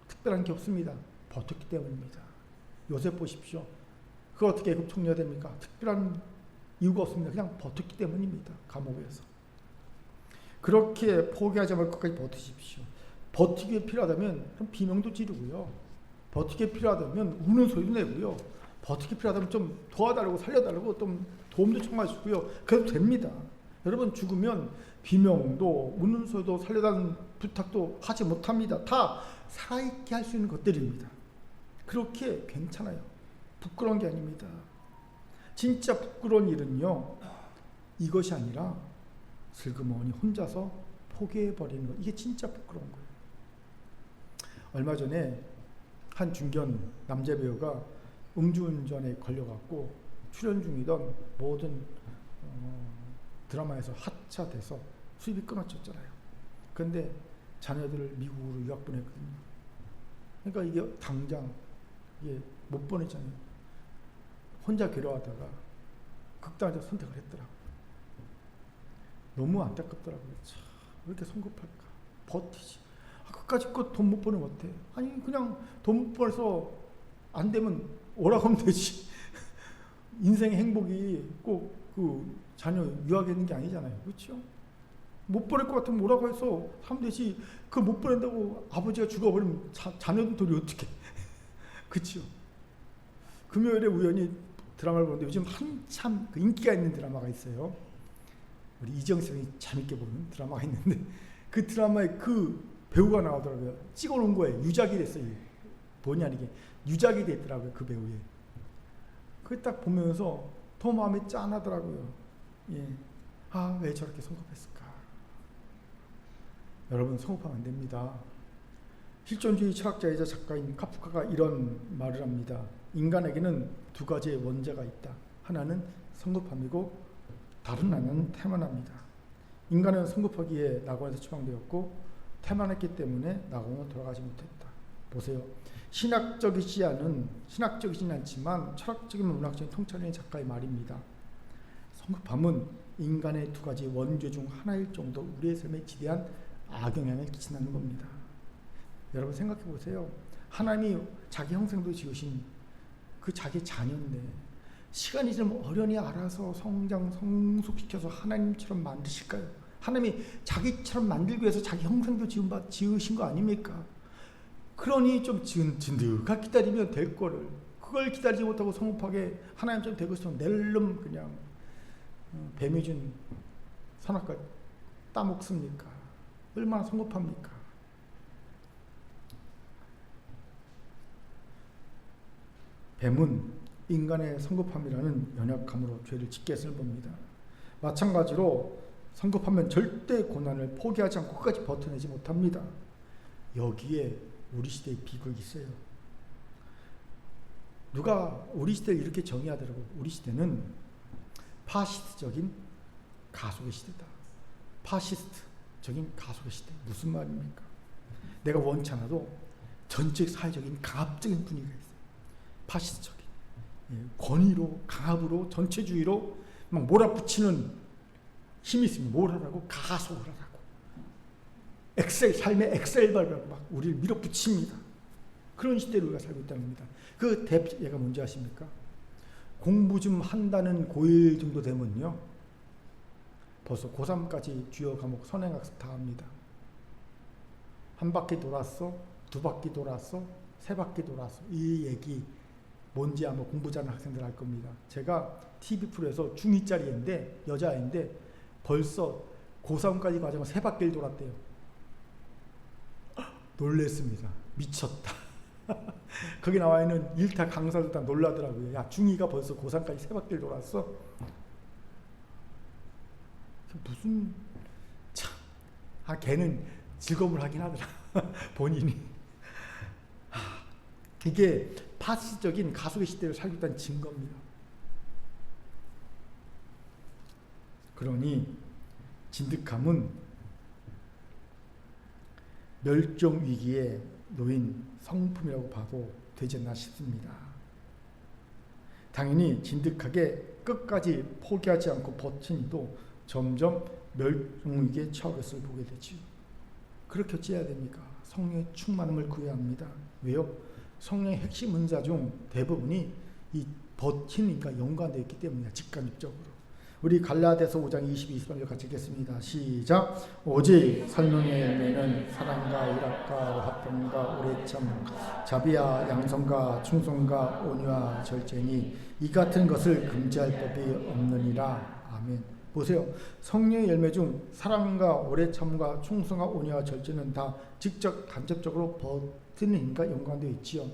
특별한 게 없습니다. 버텼기 때문입니다. 요셉 보십시오. 그가 어떻게 애굽 총리가 됩니까? 특별한 이유가 없습니다. 그냥 버텼기 때문입니다. 감옥에서. 그렇게 포기하지 말고 끝까지 버티십시오. 버티기에 필요하다면 비명도 지르고요. 버티기에 필요하다면 우는 소리도 내고요. 버티기 필요하다면 좀 도와달라고 살려달라고 좀 도움도 청하시고요. 그래도 됩니다. 여러분, 죽으면 비명도 우는 소리도 살려달라는 부탁도 하지 못합니다. 다 살아있게 할 수 있는 것들입니다. 그렇게 괜찮아요. 부끄러운 게 아닙니다. 진짜 부끄러운 일은요, 이것이 아니라 슬그머니 혼자서 포기해버리는 것. 이게 진짜 부끄러운 거예요. 얼마 전에 한 중견 남자 배우가 음주운전에 걸려갖고 출연 중이던 모든 드라마에서 하차돼서 수입이 끊어졌잖아요. 그런데 자녀들을 미국으로 유학 보냈거든요. 그러니까 이게 당장 이게 못 보냈잖아요. 혼자 괴로워하다가 극단적 선택을 했더라고요. 너무 안타깝더라고요. 참, 왜 이렇게 성급할까? 버티지. 끝까지 돈 못 버는 것 같아. 아니, 그냥 돈 못 벌어서 안 되면 오라고 하면 되지. 인생의 행복이 꼭 그 자녀 유학에 있는 게 아니잖아요. 그렇죠? 못 보낼 것 같으면 오라고 해서 하면 되지. 그 못 보낸다고 아버지가 죽어버리면 자녀들이 어떻게? 그렇죠? 금요일에 우연히 드라마를 보는데 요즘 한참 그 인기가 있는 드라마가 있어요. 우리 이정선이 재밌게 보는 드라마가 있는데 그 드라마에 그 배우가 나오더라고요. 찍어놓은 거예요. 유작이 됐어요. 본의 아니게 유작이 됐더라고요. 그 배우에. 그걸 딱 보면서 더 마음이 짠하더라고요. 예. 아, 왜 저렇게 성급했을까? 여러분, 성급하면 안 됩니다. 실존주의 철학자이자 작가인 카프카가 이런 말을 합니다. 인간에게는 두 가지의 원죄가 있다. 하나는 성급함이고 다른 하나는 태만합니다. 인간은 성급하기에 낙원에서 추방되었고 태만했기 때문에 낙원으로 돌아가지 못했다. 보세요. 신학적이진 않지만 철학적인 문학적인 통찰의 작가의 말입니다. 성급함은 인간의 두 가지 원죄 중 하나일 정도 우리의 삶에 지대한 악영향을 끼친다는 겁니다. 여러분 생각해 보세요. 하나님이 자기 형상도 지으신 그 자기 자녀인데 시간이 좀 어련히 알아서 성장 성숙시켜서 하나님처럼 만드실까요? 하나님이 자기처럼 만들기 위해서 자기 형상도 지으신 거 아닙니까? 그러니 좀 진득하게 기다리면 될 거를 그걸 기다리지 못하고 성급하게 하나님처럼 되고 싶으면 낼름 그냥 뱀이 준 선악과 따먹습니까? 얼마나 성급합니까? 뱀은 인간의 성급함이라는 연약함으로 죄를 짓게 했을 겁니다. 마찬가지로 성급하면 절대 고난을 포기하지 않고 끝까지 버텨내지 못합니다. 여기에 우리 시대의 비극이 있어요. 누가 우리 시대를 이렇게 정의하더라고요. 우리 시대는 파시스트적인 가속의 시대다. 파시스트적인 가속의 시대. 무슨 말입니까? 내가 원치 않아도 전체 사회적인 강압적인 분위기가 있어요. 파시스트적인 권위로 강압으로 전체주의로 막 몰아붙이는 힘이 있으면 뭘 하라고? 가속을 하라고. 삶의 엑셀바를 막 우리를 밀어붙입니다. 그런 시대를 우리가 살고 있다는 겁니다. 그 대표가 뭔지 아십니까? 공부 좀 한다는 고1 정도 되면요 벌써 고3까지 주요 과목 선행학습 다 합니다. 한 바퀴 돌았어, 두 바퀴 돌았어, 세 바퀴 돌았어. 이 얘기 뭔지 아마 공부 잘하는 학생들 알 겁니다. 제가 TV 프로에서 중2짜리 애인데 여자애인데 벌써 고3까지 과정을 세 바퀴를 돌았대요. 놀랬습니다. 미쳤다. 거기 나와 있는 일타 강사들 다 놀라더라고요. 야, 중2가 벌써 고3까지 세 바퀴를 돌았어? 무슨 참, 걔는 즐거움을 하긴 하더라. 본인이. 이게 파시적인 가속의 시대를 살고 있다는 증거입니다. 그러니 진득함은 멸종 위기에 놓인 성품이라고 봐도 되지 않나 싶습니다. 당연히 진득하게 끝까지 포기하지 않고 버틴 이도 점점 멸종 위기에 처할 것을 보게 되지요. 그렇게 어찌해야 됩니까? 성령의 충만함을 구해야 합니다. 왜요? 성령의 핵심 은사 중 대부분이 이 버티니까 연관되어 있기 때문이야. 직간접적으로. 우리 갈라디아서 5장 22, 23절 같이 읽겠습니다. 시작. 오직 성령의 열매는 사랑과 일합과 화평과 오래참 자비와 양성과 충성과 온유와 절제니 이 같은 것을 금지할 법이 없느니라. 아멘. 보세요. 성령의 열매 중 사랑과 오래참과 충성과 온유와 절제는 다 직접 간접적으로 버티는 힘과 연관되어 있지요.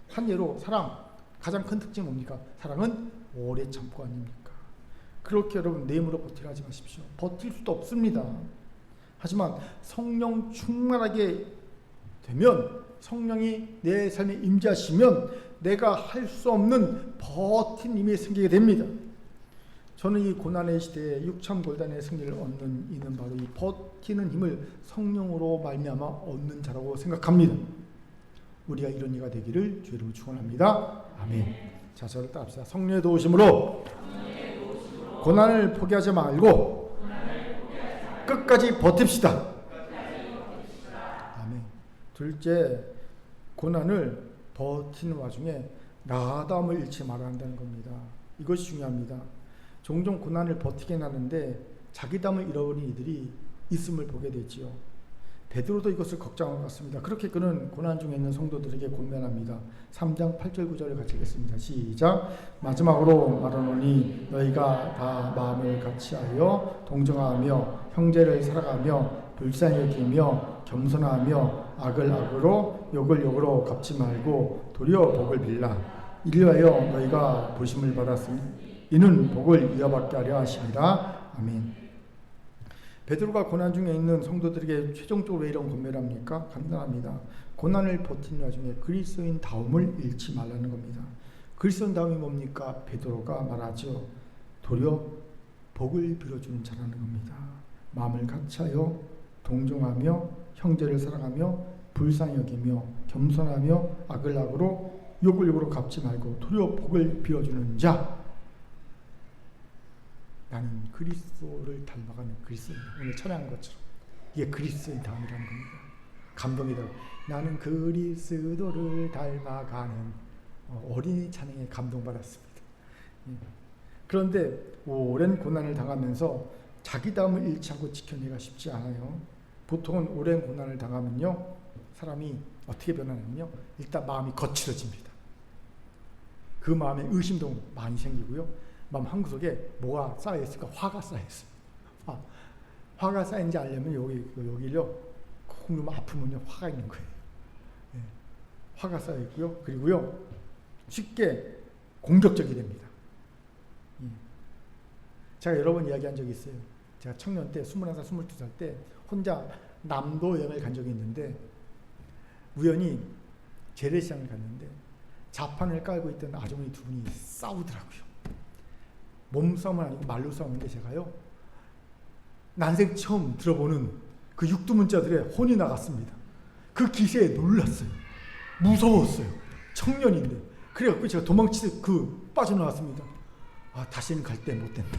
한 예로 사랑, 가장 큰 특징이 뭡니까? 사랑은 오래 참고 아닙니까? 그렇게 여러분 내 힘으로 버티려 하지 마십시오. 버틸 수도 없습니다. 하지만 성령 충만하게 되면, 성령이 내 삶에 임재하시면 내가 할 수 없는 버틴 힘이 생기게 됩니다. 저는 이 고난의 시대에 육참골단의 승리를 얻는 이는 바로 이 버티는 힘을 성령으로 말미암아 얻는 자라고 생각합니다. 우리가 이런 이가 되기를 주의 이름으로 축원합니다. 아멘. 자, 저를 따릅시다. 성령의 도우심으로 고난을 포기하지 말고 끝까지 버팁시다. 아멘. 둘째, 고난을 버티는 와중에 나다움을 잃지 말아야 한다는 겁니다. 이것이 중요합니다. 종종 고난을 버티게 하는데 자기담을 잃어버린 이들이 있음을 보게 되지요. 베드로도 이것을 걱정한 것 같습니다. 그렇게 그는 고난 중에 있는 성도들에게 권면합니다. 3장 8절 9절을 같이 읽겠습니다. 시작. 마지막으로 말하노니 너희가 다 마음을 같이하여 동정하며 형제를 사랑하며 불쌍히 여기며 겸손하며 악을 악으로 욕을 욕으로 갚지 말고 도리어 복을 빌라. 이리하여 너희가 부르심을 받았으니 이는 복을 이어받게 하려 하심이라. 아멘. 베드로가 고난 중에 있는 성도들에게 최종적으로 왜 이런 권면을 합니까? 간단합니다. 고난을 버티는 와중에 그리스도인다움을 잃지 말라는 겁니다. 그리스도인다움이 뭡니까? 베드로가 말하죠. 도리어 복을 빌어주는 자라는 겁니다. 마음을 같이하여 동정하며 형제를 사랑하며 불쌍히 여기며 겸손하며 악을 악으로 욕을 욕으로 갚지 말고 도리어 복을 빌어주는 자. 나는 그리스도를 닮아가는 그리스도입니다. 오늘 찬양한 것처럼 이게 그리스도의 다음이라는 겁니다. 감동이다. 나는 그리스도를 닮아가는 어린이 찬양에 감동받았습니다. 그런데 오랜 고난을 당하면서 자기 다움을 잃지 않고 지켜내기가 쉽지 않아요. 보통은 오랜 고난을 당하면요, 사람이 어떻게 변하냐면요, 일단 마음이 거칠어집니다. 그 마음에 의심도 많이 생기고요, 마음 한구석에 뭐가 쌓여있을까? 화가 쌓여있어요. 화가 쌓인지 알려면 여기를요, 콕 누르면 아프면요, 화가 있는 거예요. 화가 쌓여있고요, 그리고요, 쉽게 공격적이 됩니다. 제가 여러 번 이야기한 적이 있어요. 제가 청년 때 21살, 22살 때 혼자 남도 여행을 간 적이 있는데, 우연히 재래시장을 갔는데 자판을 깔고 있던 아주머니 두 분이 싸우더라고요. 몸싸움은 아니고 말로 싸우는데, 제가요, 난생 처음 들어보는 그 육두문자들의 혼이 나갔습니다. 그 기세에 놀랐어요. 무서웠어요. 청년인데. 그래갖고 제가 빠져나왔습니다. 다시는 갈 때 못 된다.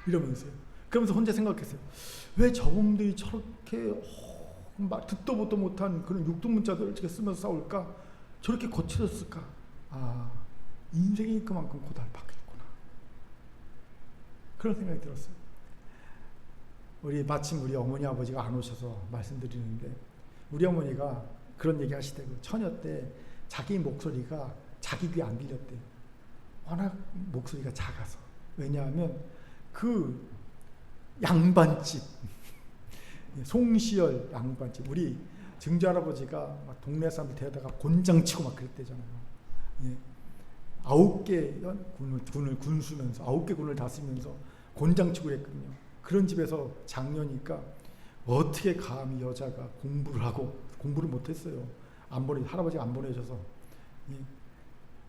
이러면서요. 그러면서 혼자 생각했어요. 왜 저분들이 저렇게 듣도 보도 못한 그런 육두문자들을 이렇게 쓰면서 싸울까? 저렇게 거칠었을까? 인생이 그만큼 고달팠겠구나. 그런 생각이 들었어요. 마침 우리 어머니 아버지가 안 오셔서 말씀드리는데, 우리 어머니가 그런 얘기 하시더라고요. 처녀 때 자기 목소리가 자기 귀에 안 들렸대요. 워낙 목소리가 작아서. 왜냐하면 그 양반집, 송시열 양반집, 우리 증조할아버지가 막 동네 사람들 데려다가 곤장 치고 막 그랬대잖아요. 9개 군수면서 9개 군을 다스리면서 곤장 치고 그랬거든요. 그런 집에서 장녀니까 어떻게 감히 여자가 공부를 못했어요. 할아버지가 안 보내셔서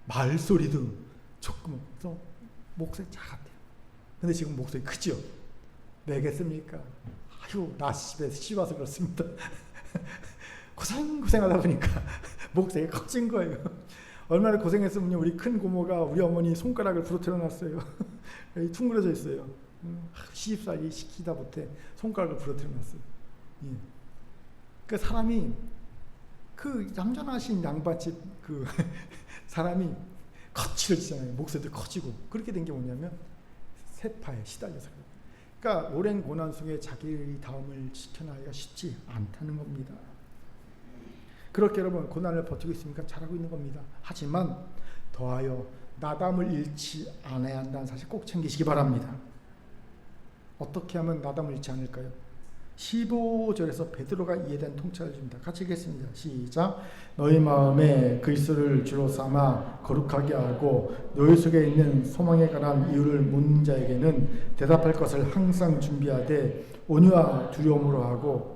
말소리도 조금 해서 목소리 작았대요. 근데 지금 목소리 크죠? 왜겠습니까? 나 집에 씹어서 그렇습니다. 고생하다 보니까 목소리가 커진 거예요. 얼마나 고생했으면 우리 큰 고모가 우리 어머니 손가락을 부러뜨려 놨어요. 퉁그려져 있어요. 시집살이 시키다 못해 손가락을 부러뜨려 놨어요. 그 사람이, 그 얌전하신 양반집 그 사람이 거칠어지잖아요. 목소리도 커지고. 그렇게 된 게 뭐냐면 세파에 시달려서. 그러니까 오랜 고난 속에 자기 다움을 지켜나가기가 쉽지 않다는 겁니다. 그렇게 여러분 고난을 버티고 있으니까 잘하고 있는 겁니다. 하지만 더하여 나담을 잃지 않아야 한다는 사실 꼭 챙기시기 바랍니다. 어떻게 하면 나담을 잃지 않을까요? 15절에서 베드로가 이에 대한 통찰을 줍니다. 같이 읽겠습니다. 시작. 너희 마음에 그리스도를 주로 삼아 거룩하게 하고 너희 속에 있는 소망에 관한 이유를 묻는 자에게는 대답할 것을 항상 준비하되 온유와 두려움으로 하고.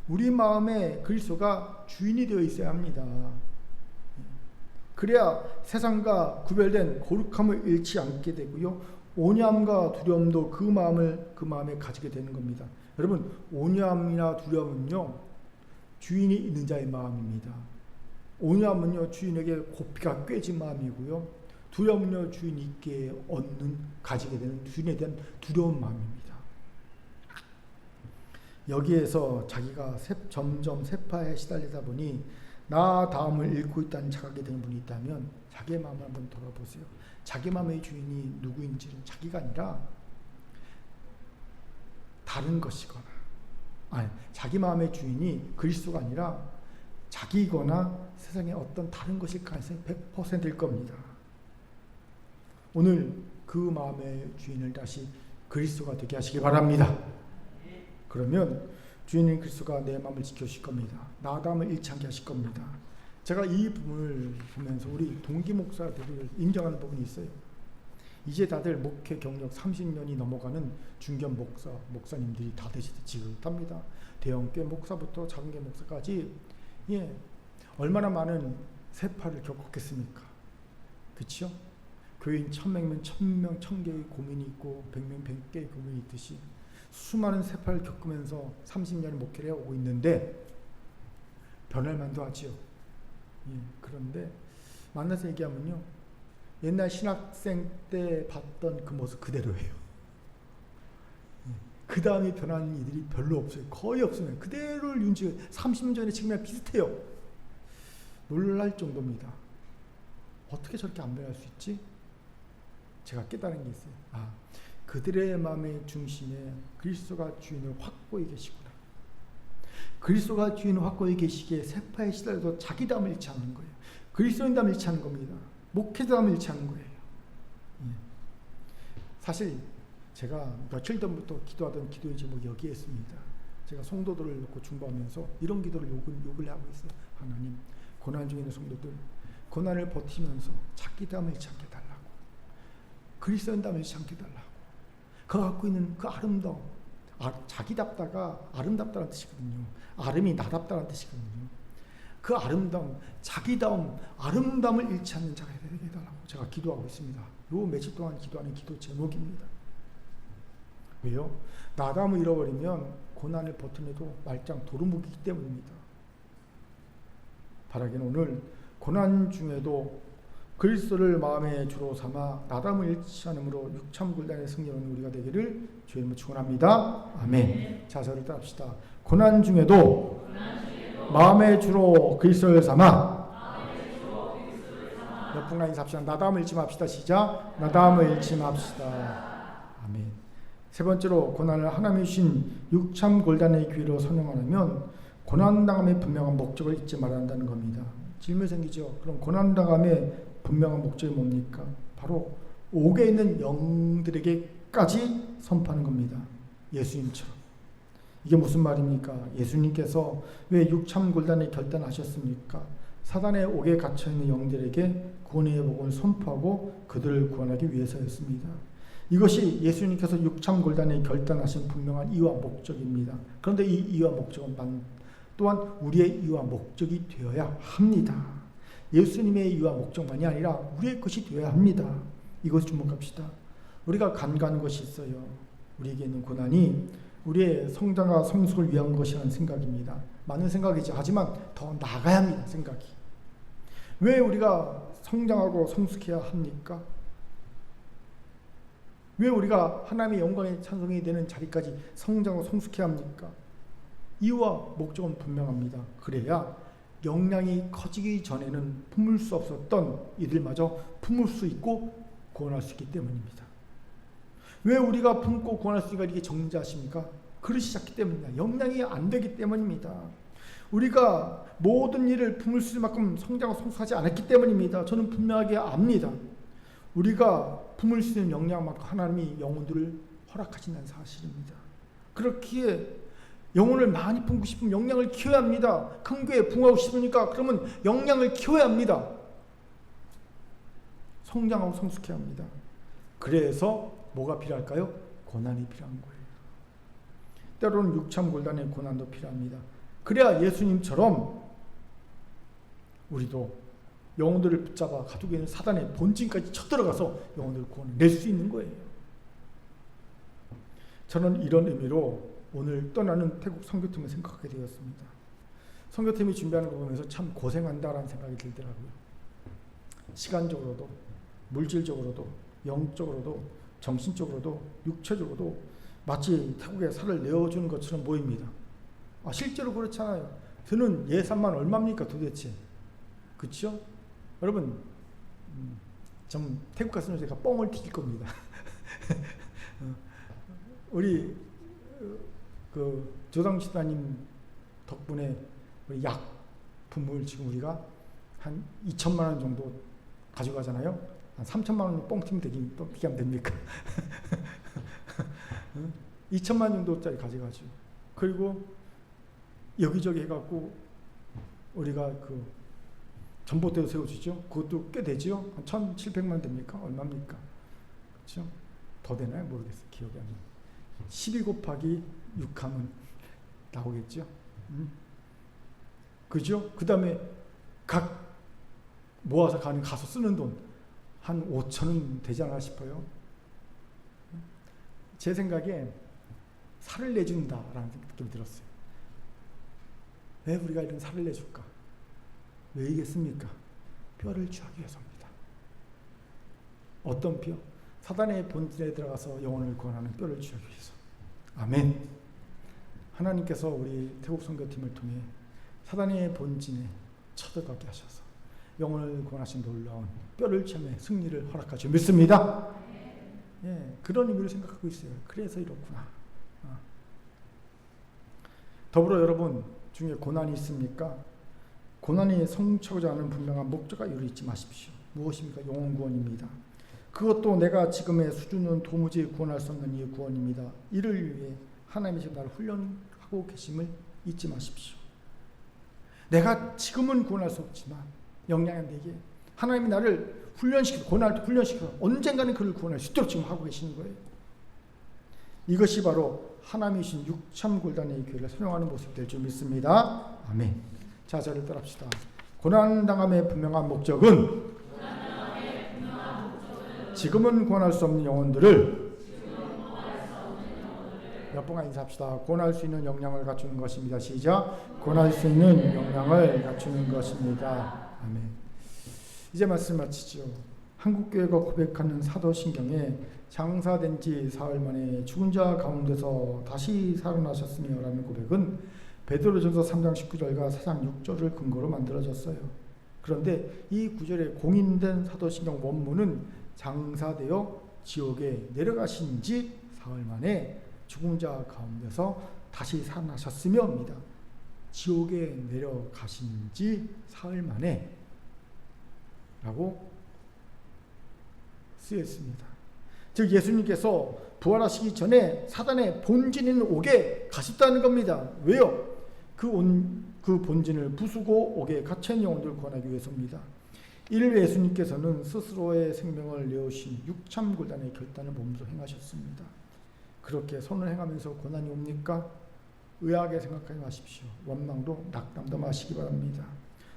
우리 마음에 그리스도가 주인이 되어 있어야 합니다. 그래야 세상과 구별된 거룩함을 잃지 않게 되고요, 온유함과 두려움도 그 마음에 가지게 되는 겁니다. 여러분, 온유함이나 두려움은요, 주인이 있는 자의 마음입니다. 온유함은요, 주인에게 고삐가 꿰진 마음이고요, 두려움은요, 주인이 있게 가지게 되는 주인에 대한 두려운 마음입니다. 여기에서 자기가 점점 세파에 시달리다 보니 나 다음을 잃고 있다는 자각이 되는 분이 있다면 자기의 마음을 한번 돌아보세요. 자기 마음의 주인이 누구인지는 자기가 아니라 다른 것이거나, 자기 마음의 주인이 그리스도가 아니라 자기거나 세상의 어떤 다른 것일 가능성이 100%일 겁니다. 오늘 그 마음의 주인을 다시 그리스도가 되게 하시기 바랍니다. 그러면 주인인 그리스도가 내 마음을 지켜주실 겁니다. 나담을 잃지 않게 하실 겁니다. 제가 이 부분을 보면서 우리 동기 목사들을 인정하는 부분이 있어요. 이제 다들 목회 경력 30년이 넘어가는 중견 목사님들이 다 되시듯 지긋합니다. 대형교회 목사부터 작은교회 목사까지 얼마나 많은 세파를 겪었겠습니까? 그렇죠? 교인 1000명이면 1000개의 고민이 있고 100명 100개의 고민이 있듯이 수많은 세파를 겪으면서 30년을 목회를 해오고 있는데 변할 만도 하지요. 그런데 만나서 얘기하면요, 옛날 신학생 때 봤던 그 모습 그대로예요. 그 다음에 변하는 이들이 별로 없어요. 거의 없으면 그대로를 윤지 30년 전에 지금이랑 비슷해요. 놀랄 정도입니다. 어떻게 저렇게 안 변할 수 있지? 제가 깨달은 게 있어요. 그들의 마음의 중심에 그리스도가 주인을 확고히 계시구나. 그리스도가 주인을 확고히 계시기에 세파에 시달려도 자기 담을 잃지 않는 거예요. 그리스도인 담을 잃지 않는 겁니다. 목회자 담을 잃지 않는 거예요. 사실 제가 며칠 전부터 기도하던 기도의 제목이 여기에 있습니다. 제가 성도들을 놓고 중보하면서 이런 기도를 욕을 하고 있어요. 하나님, 고난 중에 있는 성도들 고난을 버티면서 자기 담을 잃지 않게 달라고, 그리스도인 담을 잃지 않게 달라고. 그가 갖고 있는 그 아름다움, 자기답다가 아름답다는 뜻이거든요. 아름이 나답다는 뜻이거든요. 그 아름다움, 자기다움, 아름다움을 잃지 않는 자가 되게 해달라고 제가 기도하고 있습니다. 요 며칠 동안 기도하는 기도 제목입니다. 왜요? 나담을 잃어버리면 고난을 버텨내도 말짱 도루묵이기 때문입니다. 바라기는 오늘 고난 중에도 그리스도를 마음의 주로 삼아 나담을 잃지 않음으로 육참굴단의 승리하는 우리가 되기를 주의 이름으로 축원합니다. 아멘. 자, 저를 따릅시다. 고난 중에도 마음의 주로 그리스도를 삼아. 옆분과 인사합시다. 나담을 잃지 맙시다. 시작. 나담을 잃지 맙시다. 아멘. 세 번째로 고난을 하나님이 주신 육참골단의 기회로 선용하려면 고난당함의 분명한 목적을 잊지 말아야 한다는 겁니다. 질문이 생기죠. 그럼 고난당함의 분명한 목적이 뭡니까? 바로 옥에 있는 영들에게까지 선포하는 겁니다. 예수님처럼. 이게 무슨 말입니까? 예수님께서 왜 육참골단을 결단하셨습니까? 사단의 옥에 갇혀있는 영들에게 구원의 복음을 선포하고 그들을 구원하기 위해서였습니다. 이것이 예수님께서 육참골단에 결단하신 분명한 이유와 목적입니다. 그런데 이 이유와 목적은 또한 우리의 이유와 목적이 되어야 합니다. 예수님의 이유와 목적만이 아니라 우리의 것이 되어야 합니다. 이것을 주목합시다. 우리가 간과하는 것이 있어요. 우리에게 있는 고난이 우리의 성장과 성숙을 위한 것이라는 생각입니다. 맞는 생각이죠. 하지만 더 나아가야 합니다. 생각이. 왜 우리가 성장하고 성숙해야 합니까? 왜 우리가 하나님의 영광의 찬송이 되는 자리까지 성장하고 성숙해야 합니까? 이유와 목적은 분명합니다. 그래야 영향이 커지기 전에는 품을 수 없었던 이들마저 품을 수 있고 구원할 수 있기 때문입니다. 왜 우리가 품고 구원할 수 있는가 이렇게 정리하십니까? 그릇이 작기 때문입니다. 영향이 안 되기 때문입니다. 우리가 모든 일을 품을 수 있을 만큼 성장하고 성숙하지 않았기 때문입니다. 저는 분명하게 압니다. 우리가 품을 수 있는 영향만큼 하나님이 영혼들을 허락하신다는 사실입니다. 그렇기에 영혼을 많이 품고 싶으면 영향을 키워야 합니다. 큰 교회에 부흥하고 싶으니까 그러면 영향을 키워야 합니다. 성장하고 성숙해야 합니다. 그래서 뭐가 필요할까요? 고난이 필요한 거예요. 때로는 육참골단의 고난도 필요합니다. 그래야 예수님처럼 우리도 영혼들을 붙잡아 가두고 있는 사단의 본진까지 쳐들어가서 영혼들을 구원낼 수 있는 거예요. 저는 이런 의미로 오늘 떠나는 태국 선교팀을 생각하게 되었습니다. 선교팀이 준비하는 거 보면서 참 고생한다라는 생각이 들더라고요. 시간적으로도 물질적으로도 영적으로도 정신적으로도 육체적으로도 마치 태국에 살을 내어주는 것처럼 보입니다. 실제로 그렇잖아요. 드는 예산만 얼마입니까 도대체? 그렇죠? 여러분 좀 태국 갔으면 제가 뻥을 튀길 겁니다. 우리 그 조당시다님 덕분에 우리 약품을 지금 우리가 한 2천만 원 정도 가져가잖아요. 한 3천만 원 뻥 튀면 되게 하면 됩니까? 2천만 원 정도짜리 가져가죠. 그리고 여기저기 해갖고 우리가 그 전봇대도 세워주죠. 그것도 꽤 되죠. 한 1,700만 됩니까? 얼마입니까? 그렇죠? 더 되나요? 모르겠어요. 기억이 안 나요. 12 곱하기 6하면 나오겠죠. 그죠? 그 다음에 각 모아서 가서 쓰는 돈 한 5천원 되지 않나 싶어요. 제 생각에 살을 내준다라는 느낌이 들었어요. 왜 우리가 이런 살을 내줄까? 왜이겠습니까? 뼈를 취하기 위해서입니다. 어떤 뼈? 사단의 본질에 들어가서 영혼을 구원하는 뼈를 취하기 위해서. 아멘. 하나님께서 우리 태국 선교팀을 통해 사단의 본진에 쳐들어가게 하셔서 영혼을 구원하신 놀라운 뼈를 체험해 승리를 허락하시 믿습니다. 예, 그런 의미를 생각하고 있어요. 그래서 이렇구나. 더불어 여러분 중에 고난이 있습니까? 고난이 성취하고자 하는 분명한 목적과 이유를 잊지 마십시오. 무엇입니까? 영혼 구원입니다. 그것도 내가 지금의 수준은 도무지 구원할 수 없는 이 구원입니다. 이를 위해 하나님이 지금 나를 훈련하고 계심을 잊지 마십시오. 내가 지금은 구원할 수 없지만 영향은 내게 하나님이 나를 고난할 때 훈련시켜 언젠가는 그를 구원할 수 있도록 지금 하고 계시는 거예요. 이것이 바로 하나님이신 육참골단의 교회를 사용하는 모습이 될 줄 믿습니다. 아멘. 자, 저를 따라합시다. 고난당함의 분명한 목적은 지금은 구원할 수 없는 영혼들을 몇 번간 인사합시다. 구원할 수 있는 역량을 갖추는 것입니다. 시작. 구원할 수 있는 역량을 갖추는 것입니다. 아멘. 이제 말씀 마치죠. 한국교회가 고백하는 사도신경에 장사된 지 사흘 만에 죽은 자 가운데서 다시 살아나셨으며 라는 고백은 베드로전서 3장 19절과 4장 6절을 근거로 만들어졌어요. 그런데 이 구절에 공인된 사도신경 원문은 장사되어 지옥에 내려가신 지 사흘 만에 죽은 자 가운데서 다시 살아나셨으며입니다. 지옥에 내려가신 지 사흘 만에 라고 쓰여있습니다. 즉 예수님께서 부활하시기 전에 사단의 본진인 옥에 가셨다는 겁니다. 왜요? 그 본진을 부수고 옥에 갇힌 영혼들을 구원하기 위해서입니다. 이를 예수님께서는 스스로의 생명을 내어신 육참골단의 결단을 몸소 행하셨습니다. 그렇게 선을 행하면서 고난이 옵니까? 의아하게 생각하지 마십시오. 원망도 낙담도 마시기 바랍니다.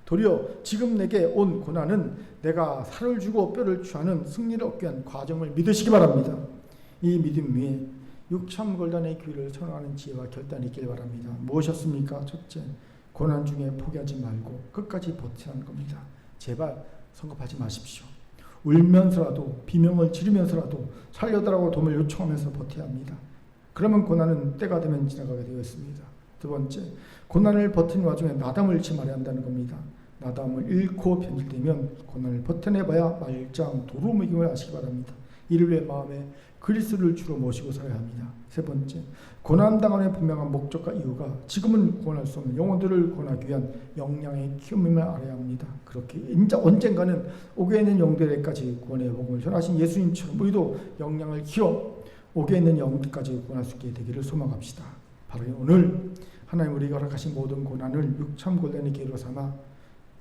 도리어 지금 내게 온 고난은 내가 살을 주고 뼈를 취하는 승리를 얻기 위한 과정을 믿으시기 바랍니다. 이 믿음 위에 육참골단의 길을 선언하는 지혜와 결단이 있길 바랍니다. 무엇이었습니까? 첫째, 고난 중에 포기하지 말고 끝까지 버티라는 겁니다. 제발 성급하지 마십시오. 울면서라도 비명을 지르면서라도 살려달라고 도움을 요청하면서 버텨야 합니다. 그러면 고난은 때가 되면 지나가게 되어 있습니다. 두 번째, 고난을 버티는 와중에 나담을 잃지 말아야 한다는 겁니다. 나담을 잃고 변질되면 고난을 버텨내봐야 말짱 도루묵임을 아시기 바랍니다. 이를 위해 마음에 그리스도를 주로 모시고 살아야 합니다. 세 번째, 고난당함의 분명한 목적과 이유가 지금은 구원할 수 없는 영혼들을 구원하기 위한 역량의 키움임을 알아야 합니다. 그렇게 언젠가는 오게 있는 영들에게까지 구원의 복음을 전하신 예수님처럼 우리도 역량을 키워 오게 있는 영들까지 구원할 수 있게 되기를 소망합시다. 바로 오늘 하나님 우리가 허락하신 모든 고난을 육참골단의 기회로 삼아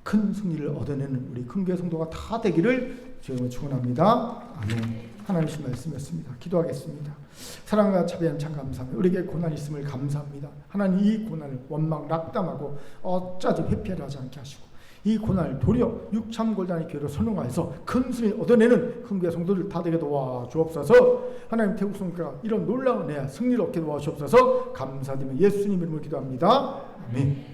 큰 승리를 얻어내는 우리 큰교회 성도가 다 되기를 주님을 축원합니다. 아멘. 하나님의 말씀이었습니다. 기도하겠습니다. 사랑과 자비하는 참 감사합니다. 우리에게 고난이 있음을 감사합니다. 하나님 이 고난을 원망 낙담하고 어쩌지 회피하려 하지 않게 하시고 이 고난을 도리어 육참골단의 기회로 선언하여서 큰 승리를 얻어내는 큰교회 성도들 다 되게 도와주옵소서. 하나님 태국 성교가 이런 놀라운 승리를 얻게 도와주옵소서. 감사드리며 예수님 이름으로 기도합니다. 아멘.